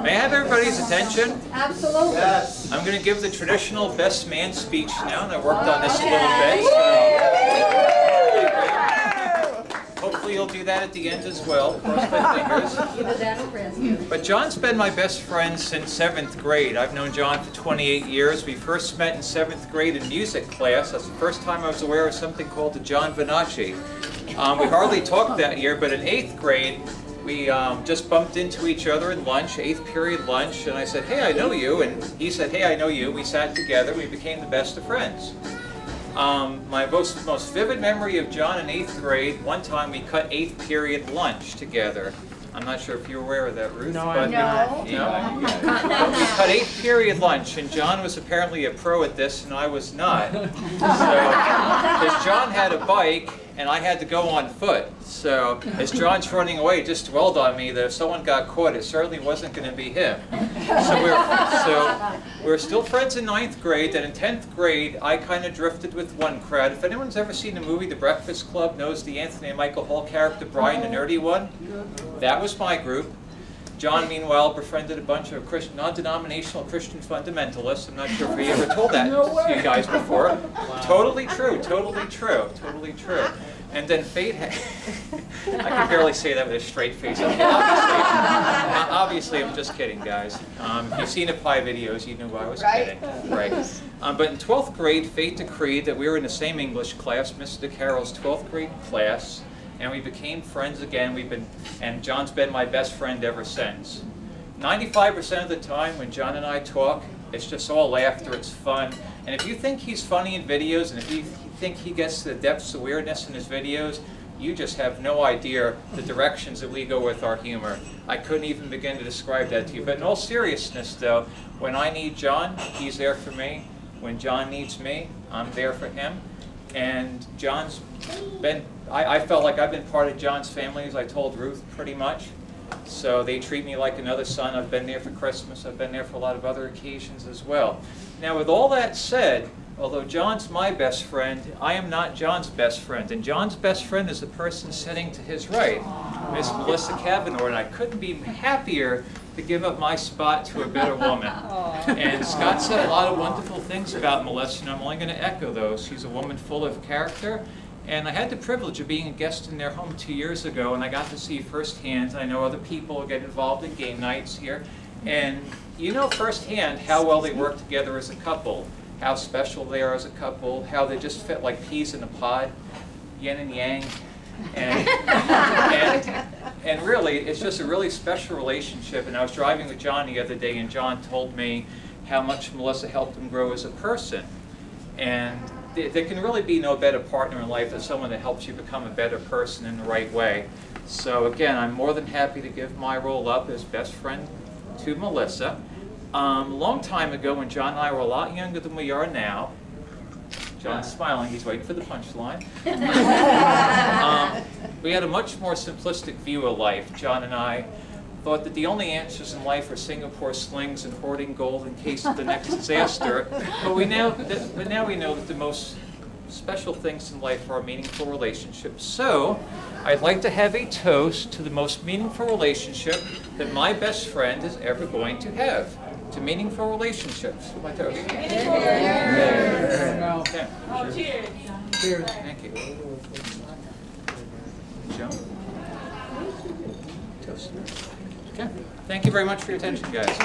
May I have everybody's attention? Absolutely. Yes. I'm going to give the traditional best man speech now, and I worked on this a little bit. Hopefully you'll do that at the end as well. Cross my fingers. But John's been my best friend since 7th grade. I've known John for 28 years. We first met in 7th grade in music class. That's the first time I was aware of something called the John Vinacci. We hardly talked that year, but in 8th grade, we just bumped into each other in lunch, 8th period lunch, and I said, "Hey, I know you," and he said, "Hey, I know you." We sat together. We became the best of friends. My most vivid memory of John in 8th grade, one time we cut 8th period lunch together. I'm not sure if you're aware of that, Ruth. No, but, no. But we cut 8th period lunch, and John was apparently a pro at this, and I was not. So, because John had a bike, and I had to go on foot. So, as John's running away, it just dwelled on me that if someone got caught, it certainly wasn't going to be him. So we're still friends in 9th grade. Then in 10th grade, I kind of drifted with one crowd. If anyone's ever seen the movie The Breakfast Club, knows the Anthony and Michael Hall character, Brian, the nerdy one? That was my group. John, meanwhile, befriended a bunch of non-denominational Christian fundamentalists. I'm not sure if he ever told that to you guys before. Wow. Totally true, totally true, totally true. And then fate had... I can barely say that with a straight face. Obviously, I'm just kidding, guys. If you've seen the Pie videos, you knew I was kidding. Right. But in 12th grade, fate decreed that we were in the same English class, Mr. DeCarroll's 12th grade class. And we became friends again. And John's been my best friend ever since. 95% of the time when John and I talk, it's just all laughter, it's fun. And if you think he's funny in videos, and if you think he gets to the depths of weirdness in his videos, you just have no idea the directions that we go with our humor. I couldn't even begin to describe that to you. But in all seriousness, though, when I need John, he's there for me. When John needs me, I'm there for him. And John's been, I felt like I've been part of John's family, as I told Ruth, pretty much. So they treat me like another son. I've been there for Christmas. I've been there for a lot of other occasions as well. Now, with all that said, although John's my best friend, I am not John's best friend. And John's best friend is the person sitting to his right, Miss Melissa Cavanaugh. And I couldn't be happier to give up my spot to a better woman. And Scott said a lot of wonderful things about Melissa, and I'm only going to echo those. She's a woman full of character. And I had the privilege of being a guest in their home 2 years ago, and I got to see firsthand. I know other people get involved in game nights here. And you know firsthand how well they work together as a couple, how special they are as a couple, how they just fit like peas in a pod, yin and yang. And really, it's just a really special relationship. And I was driving with John the other day, and John told me how much Melissa helped him grow as a person. And there can really be no better partner in life than someone that helps you become a better person in the right way. So again, I'm more than happy to give my role up as best friend to Melissa. A long time ago, when John and I were a lot younger than we are now, John's smiling, he's waiting for the punchline. We had a much more simplistic view of life. John and I thought that the only answers in life are Singapore slings and hoarding gold in case of the next disaster. But now we know that the most special things in life are meaningful relationships. So I'd like to have a toast to the most meaningful relationship that my best friend is ever going to have. To meaningful relationships. My toast. Okay. Oh, cheers. Cheers. Thank you. Joe? Toast. Okay. Thank you very much for your attention, guys.